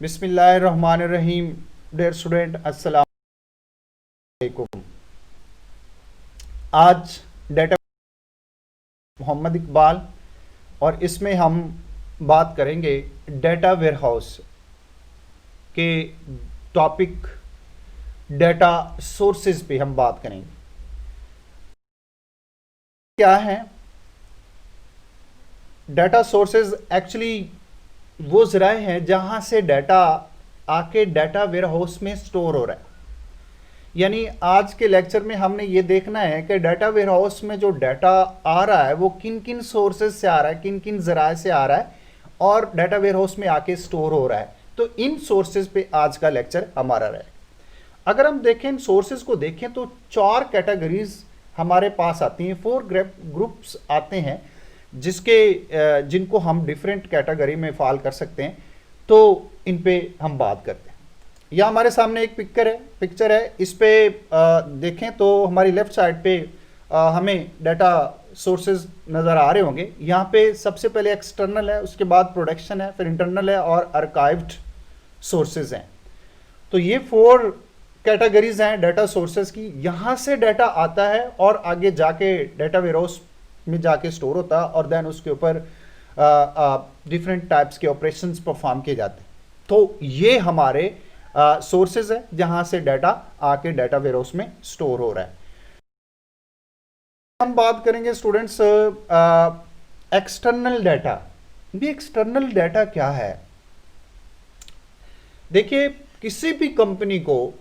बिस्मिल्लाहिर्रहमानिर्रहीम। Dear student, अस्सलाम वालेकुम। आज डेटा मोहम्मद इकबाल और इसमें हम बात करेंगे डेटा वेयरहाउस के टॉपिक डेटा सोर्सेज पे हम बात करेंगे। क्या है डेटा सोर्सेज? एक्चुअली वो ज़राए हैं जहाँ से डाटा आके डाटा वेयरहाउस में स्टोर हो रहा है। यानी आज के लेक्चर में हमने ये देखना है कि डाटा वेयरहाउस में जो डाटा आ रहा है वो किन किन सोर्सेज से आ रहा है, किन किन ज़राए से आ रहा है और डाटा वेयरहाउस में आके स्टोर हो रहा है। तो इन सोर्सेज पे आज का लेक्चर हमारा रहेगा। अगर हम देखें, इन सोर्सेज को देखें तो 4 कैटेगरीज हमारे पास आती हैं, 4 ग्रुप्स आते हैं जिनको हम डिफरेंट कैटेगरी में फॉल कर सकते हैं। तो इन पे हम बात करते हैं। यह हमारे सामने एक पिक्चर है। इस पे देखें तो हमारी लेफ्ट साइड पे हमें डाटा सोर्सेज नज़र आ रहे होंगे। यहाँ पे सबसे पहले एक्सटर्नल है, उसके बाद प्रोडक्शन है, फिर इंटरनल है और आर्काइव्ड सोर्सेज हैं। तो ये 4 कैटेगरीज हैं डाटा सोर्सेज की। यहाँ से डाटा आता है और आगे जाके डाटा वेयरहाउस में जाके स्टोर होता है और देन उसके ऊपर डिफरेंट टाइप्स के ऑपरेशंस परफॉर्म किए जाते हैं। तो ये हमारे सोर्सेज है जहां से डाटा आके डाटा वेयरहाउस में स्टोर हो रहा है। हम बात करेंगे स्टूडेंट्स एक्सटर्नल डाटा। भी एक्सटर्नल डाटा क्या है? देखिए, किसी भी कंपनी को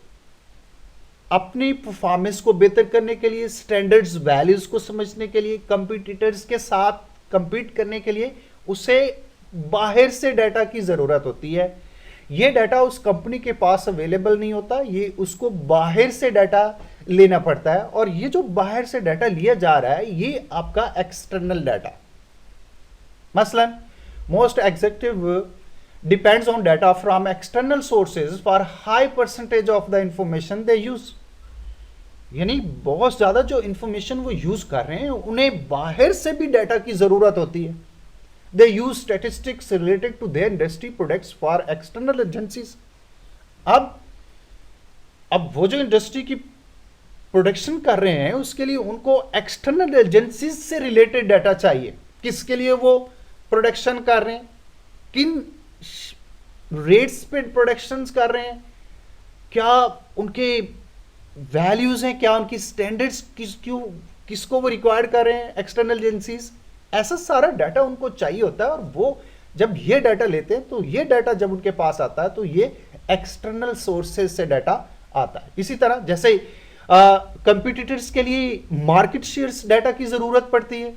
अपनी परफॉर्मेंस को बेहतर करने के लिए, स्टैंडर्ड्स वैल्यूज को समझने के लिए, कंपटीटर्स के साथ compete करने के लिए उसे बाहर से डाटा की ज़रूरत होती है। ये डाटा उस कंपनी के पास अवेलेबल नहीं होता, ये उसको बाहर से डाटा लेना पड़ता है। और ये जो बाहर से डाटा लिया जा रहा है ये आपका एक्सटर्नल डाटा। मसलन most executive depends on data from external sources for high percentage of the information they use। यानी बहुत ज़्यादा जो इंफॉर्मेशन वो यूज़ कर रहे हैं उन्हें बाहर से भी डाटा की ज़रूरत होती है। They use statistics related to their industry products for external agencies. अब वो जो इंडस्ट्री की प्रोडक्शन कर रहे हैं उसके लिए उनको एक्सटर्नल एजेंसीज से रिलेटेड डाटा चाहिए। किसके लिए वो प्रोडक्शन कर रहे हैं, किन रेट्स पे प्रोडक्शंस कर रहे हैं, क्या उनके वैल्यूज हैं, क्या उनकी स्टैंडर्ड्स किसको वो रिक्वायर्ड कर रहे हैं एक्सटर्नल एजेंसीज। ऐसा सारा डाटा उनको चाहिए होता है और वो जब ये डाटा लेते हैं तो ये डाटा जब उनके पास आता है तो ये एक्सटर्नल सोर्सेज से डाटा आता है। इसी तरह जैसे कंपटीटर्स के लिए मार्केट शेयर्स डाटा की जरूरत पड़ती है।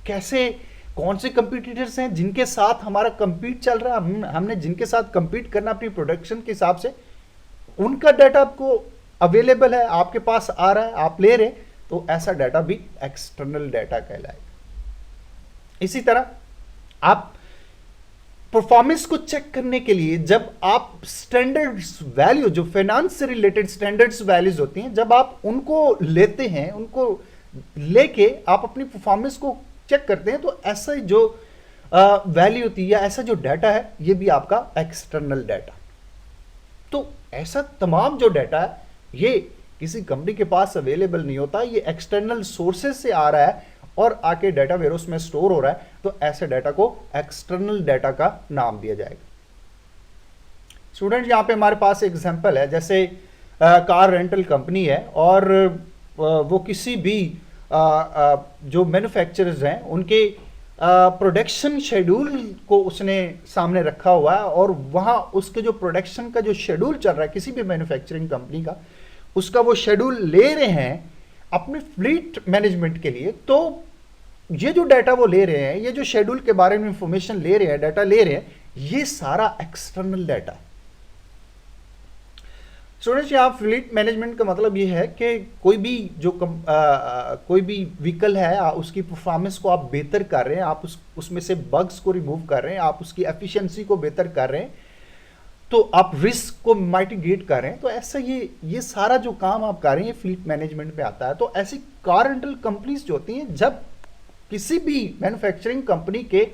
कैसे, कौन से कंपटीटर्स हैं जिनके साथ हमारा कंपीट चल रहा है, हमने जिनके साथ कंपीट करना अपनी प्रोडक्शन के हिसाब से, उनका डाटा आपको अवेलेबल है, आपके पास आ रहा है, आप ले रहे, तो ऐसा डाटा भी एक्सटर्नल डाटा कहलाएगा। इसी तरह आप परफॉर्मेंस को चेक करने के लिए जब आप स्टैंडर्ड्स वैल्यू, जो फाइनेंस से रिलेटेड स्टैंडर्ड्स वैल्यूज होती हैं, जब आप उनको लेते हैं, उनको लेके आप अपनी परफॉर्मेंस को चेक करते हैं, तो ऐसा जो वैल्यू होती है या ऐसा जो डाटा है ये भी आपका एक्सटर्नल डाटा। तो ऐसा तमाम जो डाटा है ये किसी कंपनी के पास अवेलेबल नहीं होता, ये एक्सटर्नल सोर्सेज से आ रहा है और आके डाटा वेयरहाउस में स्टोर हो रहा है। तो ऐसे डाटा को एक्सटर्नल डाटा का नाम दिया जाएगा। स्टूडेंट, यहां पे हमारे पास एग्जांपल है, जैसे कार रेंटल कंपनी है और वो किसी भी जो मैन्युफैक्चरर्स हैं उनके प्रोडक्शन शेड्यूल को उसने सामने रखा हुआ है और वहाँ उसके जो प्रोडक्शन का जो शेड्यूल चल रहा है किसी भी मैन्युफैक्चरिंग कंपनी का, उसका वो शेड्यूल ले रहे हैं अपने फ्लीट मैनेजमेंट के लिए। तो ये जो डाटा वो ले रहे हैं, ये जो शेड्यूल के बारे में इंफॉर्मेशन ले रहे हैं, डाटा ले रहे हैं, ये सारा एक्सटर्नल डाटा है। स्टूडेंट्स, यहाँ फ्लीट मैनेजमेंट का मतलब ये है कि कोई भी व्हीकल है, उसकी परफॉर्मेंस को आप बेहतर कर रहे हैं, आप उसमें से बग्स को रिमूव कर रहे हैं, आप उसकी एफिशिएंसी को बेहतर कर रहे हैं, तो आप रिस्क को माइटिगेट कर रहे हैं। तो ऐसा ये सारा जो काम आप कर रहे हैं फ्लीट मैनेजमेंट में आता है। तो ऐसी कार रेंटल कंपनीज जो होती हैं, जब किसी भी मैन्युफैक्चरिंग कंपनी के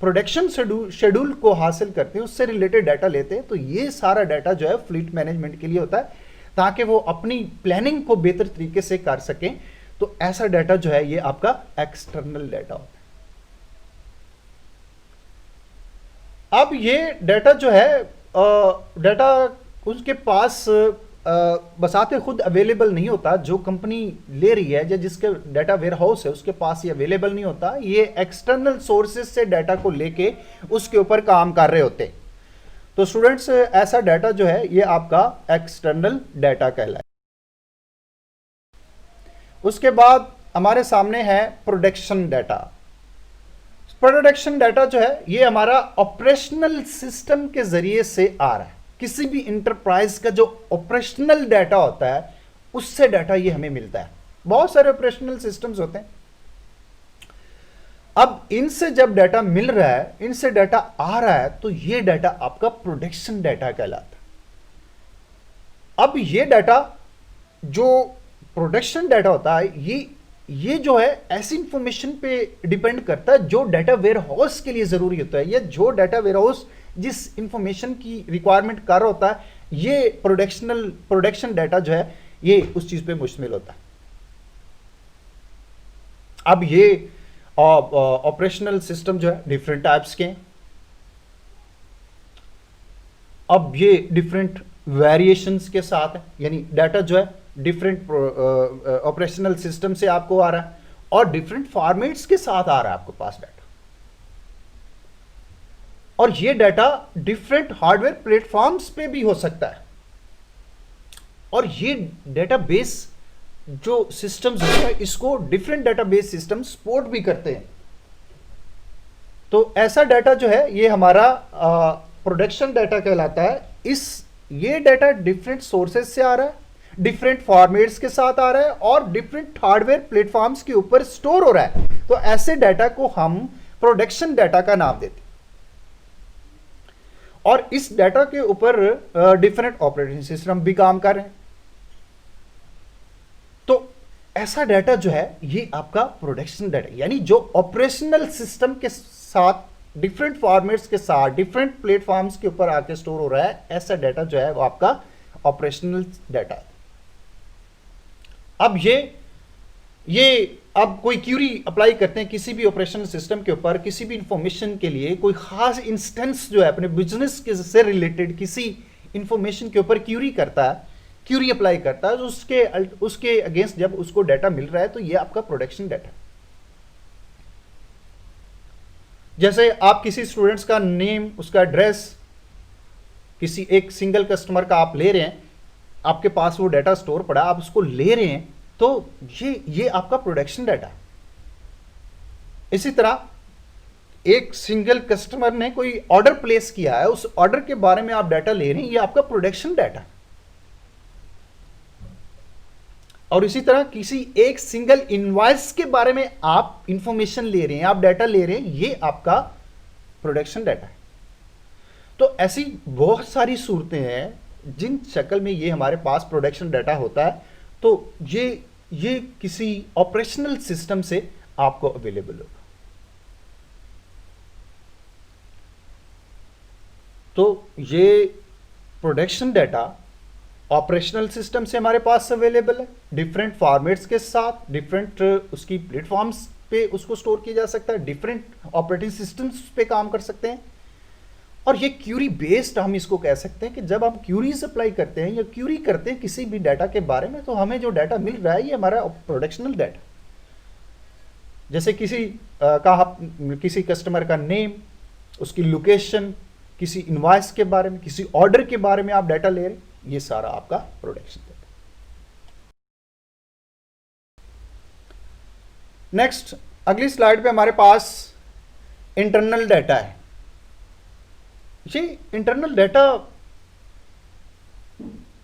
प्रोडक्शन शेड्यूल को हासिल करते हैं, उससे रिलेटेड डाटा लेते हैं। तो ये सारा डाटा जो है फ्लीट मैनेजमेंट के लिए होता है, ताकि वो अपनी प्लानिंग को बेहतर तरीके से कर सकें। तो ऐसा डाटा जो है ये आपका एक्सटर्नल डाटा होता है। अब ये डाटा जो है डाटा उसके पास बसाते खुद अवेलेबल नहीं होता, जो कंपनी ले रही है या जिसके डाटा वेयर हाउस है उसके पास ये अवेलेबल नहीं होता। ये एक्सटर्नल सोर्सेज से डाटा को लेके उसके ऊपर काम कर रहे होते हैं। तो स्टूडेंट्स, ऐसा डाटा जो है ये आपका एक्सटर्नल डाटा कहलाए। उसके बाद हमारे सामने है प्रोडक्शन डाटा। प्रोडक्शन डाटा जो है ये हमारा ऑपरेशनल सिस्टम के जरिए से आ रहा है। किसी भी इंटरप्राइज का जो ऑपरेशनल डाटा होता है उससे डाटा ये हमें मिलता है। बहुत सारे ऑपरेशनल सिस्टम्स होते हैं। अब इनसे जब डाटा मिल रहा है, इनसे डाटा आ रहा है, तो ये डाटा आपका प्रोडक्शन डाटा कहलाता है। अब ये डाटा जो प्रोडक्शन डाटा होता है ये जो है ऐसी इंफॉर्मेशन पे डिपेंड करता है जो डाटा वेयर हाउस के लिए जरूरी होता है, या जो डाटा वेयर हाउस जिस इंफॉर्मेशन की रिक्वायरमेंट कर रहा होता है, ये प्रोडक्शन डाटा जो है ये उस चीज पे मुश्तमिल होता है। अब ये ऑपरेशनल सिस्टम जो है डिफरेंट टाइप्स के हैं। अब ये डिफरेंट वेरिएशंस के साथ है, यानी डाटा जो है डिफरेंट ऑपरेशनल सिस्टम से आपको आ रहा है और डिफरेंट फॉर्मेट्स के साथ आ रहा है आपके पास डाटा। और ये डाटा डिफरेंट हार्डवेयर प्लेटफॉर्म्स पे भी हो सकता है। और ये डेटाबेस जो सिस्टम्स होते हैं इसको डिफरेंट डेटाबेस सिस्टम सपोर्ट भी करते हैं। तो ऐसा डाटा जो है ये हमारा प्रोडक्शन डाटा कहलाता है। ये डाटा डिफरेंट सोर्सेज से आ रहा है, डिफरेंट फॉर्मेट्स के साथ आ रहा है और डिफरेंट हार्डवेयर प्लेटफॉर्म्स के ऊपर स्टोर हो रहा है। तो ऐसे डाटा को हम प्रोडक्शन डाटा का नाम देते हैं। और इस डाटा के ऊपर डिफरेंट ऑपरेटिंग सिस्टम भी काम कर रहे हैं। तो ऐसा डाटा जो है ये आपका प्रोडक्शन डाटा, यानी जो ऑपरेशनल सिस्टम के साथ डिफरेंट फॉर्मेट्स के साथ डिफरेंट प्लेटफॉर्म्स के ऊपर आके स्टोर हो रहा है, ऐसा डाटा जो है वो आपका ऑपरेशनल डाटा है। अब ये अब कोई क्यूरी अप्लाई करते हैं किसी भी ऑपरेशनल सिस्टम के ऊपर, किसी भी इंफॉर्मेशन के लिए, कोई खास इंस्टेंस जो है अपने बिजनेस के से रिलेटेड किसी इंफॉर्मेशन के ऊपर क्यूरी करता है, क्यूरी अप्लाई करता है, तो उसके अगेंस्ट जब उसको डाटा मिल रहा है तो ये आपका प्रोडक्शन डाटा है। जैसे आप किसी स्टूडेंट्स का नेम, उसका एड्रेस, किसी एक सिंगल कस्टमर का आप ले रहे हैं, आपके पास वो डाटा स्टोर पड़ा, आप उसको ले रहे हैं, तो ये आपका प्रोडक्शन डाटा है। इसी तरह एक सिंगल कस्टमर ने कोई ऑर्डर प्लेस किया है, उस ऑर्डर के बारे में आप डाटा ले रहे हैं, ये आपका प्रोडक्शन डाटा है। और इसी तरह किसी एक सिंगल इनवॉइस के बारे में आप इंफॉर्मेशन ले रहे हैं, आप डाटा ले रहे हैं, ये आपका प्रोडक्शन डाटा है। तो ऐसी बहुत सारी सूरतें हैं जिन शक्ल में ये हमारे पास प्रोडक्शन डाटा होता है। तो ये किसी ऑपरेशनल सिस्टम से आपको अवेलेबल होगा। तो ये प्रोडक्शन डाटा ऑपरेशनल सिस्टम से हमारे पास अवेलेबल है, डिफरेंट फॉर्मेट्स के साथ, डिफरेंट उसकी प्लेटफॉर्म्स पे उसको स्टोर किया जा सकता है, डिफरेंट ऑपरेटिंग सिस्टम्स पे काम कर सकते हैं। और ये क्यूरी बेस्ड हम इसको कह सकते हैं कि जब हम क्यूरीज अप्लाई करते हैं या क्यूरी करते हैं किसी भी डाटा के बारे में, तो हमें जो डाटा मिल रहा है ये हमारा प्रोडक्शनल डाटा। जैसे किसी कस्टमर का नेम, उसकी लोकेशन, किसी इनवॉइस के बारे में, किसी ऑर्डर के बारे में आप डाटा ले रहे हैं, ये सारा आपका प्रोडक्शन डाटा। नेक्स्ट अगली स्लाइड पे हमारे पास इंटरनल डाटा है। ये इंटरनल डाटा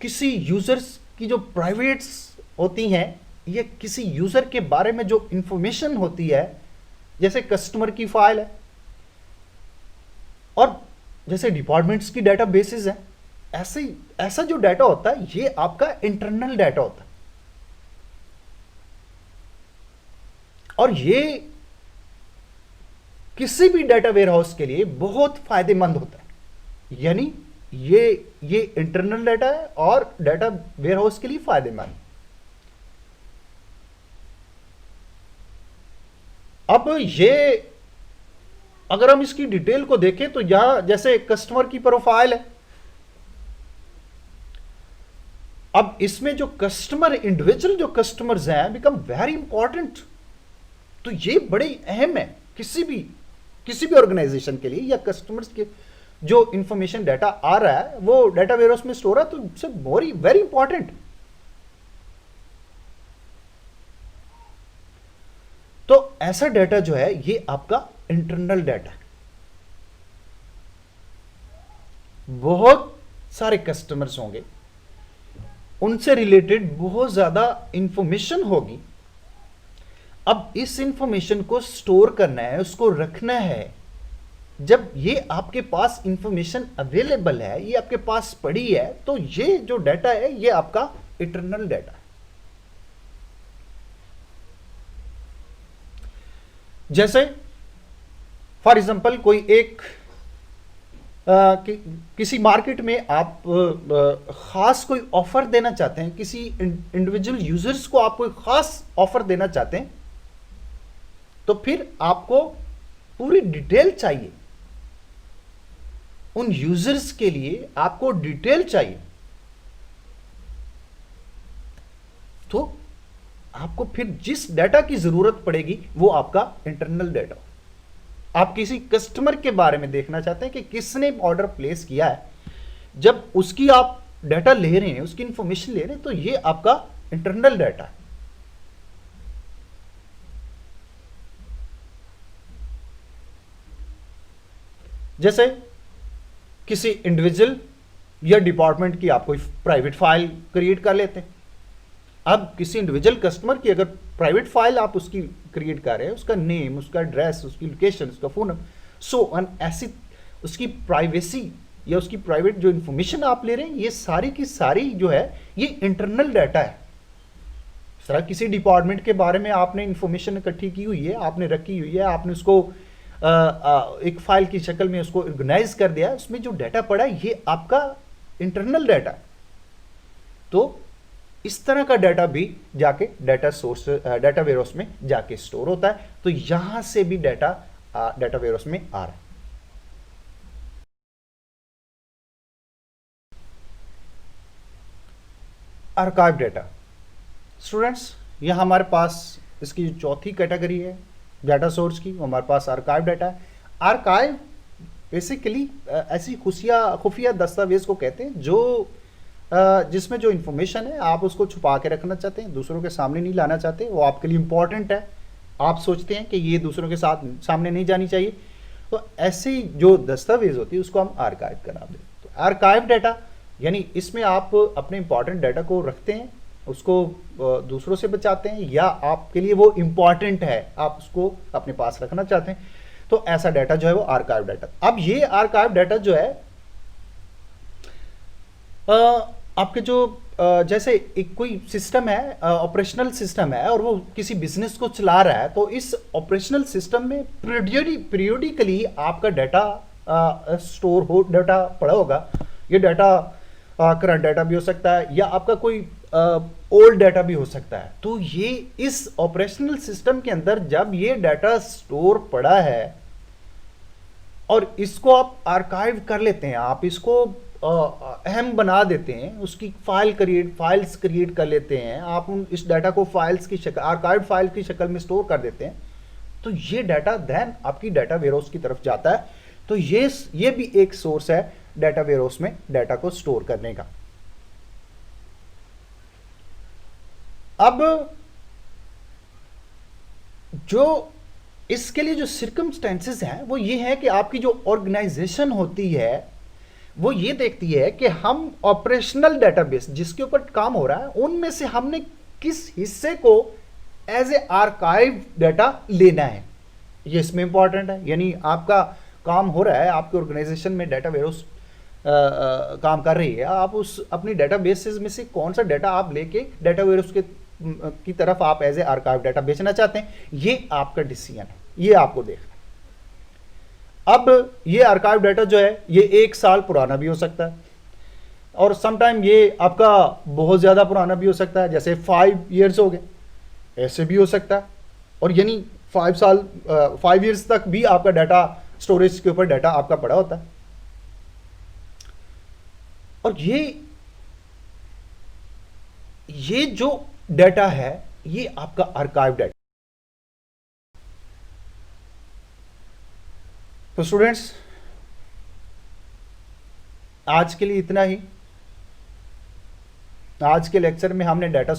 किसी यूजर्स की जो प्राइवेट्स होती हैं, ये किसी यूजर के बारे में जो इंफॉर्मेशन होती है, जैसे कस्टमर की फाइल है और जैसे डिपार्टमेंट्स की डाटा बेसिस है, ऐसा जो डाटा होता है ये आपका इंटरनल डाटा होता है। और ये किसी भी डाटा वेयरहाउस के लिए बहुत फायदेमंद होता है। यानी ये इंटरनल डाटा है और डाटा वेयरहाउस के लिए फायदेमंद। अब ये अगर हम इसकी डिटेल को देखें तो यहां जैसे कस्टमर की प्रोफाइल है। अब इसमें जो कस्टमर, इंडिविजुअल जो कस्टमर्स हैं बिकम वेरी इंपॉर्टेंट। तो ये बड़े अहम है किसी भी ऑर्गेनाइजेशन के लिए, या कस्टमर्स के जो इंफॉर्मेशन डाटा आ रहा है वो डाटा वेयरहाउस में स्टोर है, तो इट्स वेरी इंपॉर्टेंट। तो ऐसा डाटा जो है ये आपका इंटरनल डाटा है। बहुत सारे कस्टमर्स होंगे, उनसे रिलेटेड बहुत ज्यादा इंफॉर्मेशन होगी। अब इस इंफॉर्मेशन को स्टोर करना है, उसको रखना है। जब ये आपके पास इंफॉर्मेशन अवेलेबल है, ये आपके पास पड़ी है, तो ये जो डाटा है ये आपका इंटरनल डाटा है। जैसे फॉर एग्जांपल कोई एक किसी मार्केट में आप खास कोई ऑफर देना चाहते हैं, किसी इंडिविजुअल यूजर्स को आप कोई खास ऑफर देना चाहते हैं, तो फिर आपको पूरी डिटेल चाहिए। उन यूजर्स के लिए आपको डिटेल चाहिए, तो आपको फिर जिस डाटा की जरूरत पड़ेगी वो आपका इंटरनल डाटा। आप किसी कस्टमर के बारे में देखना चाहते हैं कि किसने ऑर्डर प्लेस किया है, जब उसकी आप डाटा ले रहे हैं, उसकी इंफॉर्मेशन ले रहे हैं, तो ये आपका इंटरनल डाटा है। जैसे किसी इंडिविजुअल या डिपार्टमेंट की आप कोई प्राइवेट फाइल क्रिएट कर लेते हैं। अब किसी इंडिविजुअल कस्टमर की अगर प्राइवेट फाइल आप उसकी क्रिएट कर रहे हैं, उसका नेम, उसका एड्रेस, उसकी लोकेशन, उसका फोन नंबर, सो ऐसी उसकी प्राइवेसी या उसकी प्राइवेट जो इंफॉर्मेशन आप ले रहे हैं, ये सारी की सारी जो है ये इंटरनल डाटा है। इस तरह किसी डिपार्टमेंट के बारे में आपने इंफॉर्मेशन इकट्ठी की हुई है, आपने रखी हुई है, आपने उसको एक फाइल की शक्ल में उसको ऑर्गेनाइज कर दिया, उसमें जो डाटा पड़ा है ये आपका इंटरनल डाटा है। तो इस तरह का डाटा भी जाके डाटा सोर्स, डाटा वेयरहाउस में जाके स्टोर होता है। तो यहां से भी डाटा डाटा वेयरहाउस में आ रहा है। आर्काइव डाटा स्टूडेंट्स, यहां हमारे पास इसकी जो चौथी कैटेगरी है डाटा सोर्स की, वो हमारे पास आर्काइव डाटा है। आर्काइव बेसिकली ऐसी खुफिया दस्तावेज को कहते हैं जो जिसमें जो इंफॉर्मेशन है आप उसको छुपा के रखना चाहते हैं, दूसरों के सामने नहीं लाना चाहते, वो आपके लिए इंपॉर्टेंट है, आप सोचते हैं कि ये दूसरों के साथ सामने नहीं जानी चाहिए, तो ऐसी जो दस्तावेज होती है उसको हम आर्काइव करा दें। तो आर्काइव डाटा यानी इसमें आप अपने इंपॉर्टेंट डाटा को रखते हैं, उसको दूसरों से बचाते हैं, या आपके लिए वो इंपॉर्टेंट है, आप उसको अपने पास रखना चाहते हैं, तो ऐसा डाटा जो है वो आर्काइव डाटा। अब ये आर्काइव डाटा जो है आपके जो जैसे एक कोई सिस्टम है, ऑपरेशनल सिस्टम है, और वो किसी बिजनेस को चला रहा है, तो इस ऑपरेशनल सिस्टम में पीरियोडिकली आपका डाटा स्टोर हो, डाटा पड़ा होगा। ये डाटा करंट डाटा भी हो सकता है, या आपका कोई ओल्ड डाटा भी हो सकता है। तो ये इस ऑपरेशनल सिस्टम के अंदर जब ये डाटा स्टोर पड़ा है और इसको आप आर्काइव कर लेते हैं, आप इसको अहम बना देते हैं, उसकी फाइल्स क्रिएट कर लेते हैं, आप इस डाटा को फाइल्स की शक्ल, आर्काइव फाइल की शक्ल में स्टोर कर देते हैं, तो ये डाटा देन आपकी डाटा वेयरहाउस की तरफ जाता है। तो ये भी एक सोर्स है डाटा वेयरहाउस में डाटा को स्टोर करने का। अब जो इसके लिए जो सर्कमस्टेंसेस हैं वो ये है कि आपकी जो ऑर्गेनाइजेशन होती है वो ये देखती है कि हम ऑपरेशनल डेटाबेस जिसके ऊपर काम हो रहा है उनमें से हमने किस हिस्से को एज ए आर्काइव डाटा लेना है। ये इसमें इंपॉर्टेंट है, यानी आपका काम हो रहा है, आपके ऑर्गेनाइजेशन में डाटा वेयरहाउस काम कर रही है, आप उस अपनी डेटाबेसेस में से कौन सा डाटा आप लेके डाटा वेयरहाउस की तरफ आप एज ए आर्काइव डाटा बेचना चाहते हैं, ये आपका डिसीजन है, ये आपको देखना है। अब ये आर्काइव डाटा जो है ये 1 साल पुराना भी हो सकता है, और समटाइम ये आपका बहुत ज़्यादा पुराना भी हो सकता है, जैसे 5 ईयर्स हो गए, ऐसे भी हो सकता है। और यानी 5 ईयर्स तक भी आपका डाटा स्टोरेज के ऊपर डाटा आपका पड़ा होता है। और ये जो डाटा है ये आपका आर्काइव डाटा। तो स्टूडेंट्स, आज के लिए इतना ही। आज के लेक्चर में हमने डाटा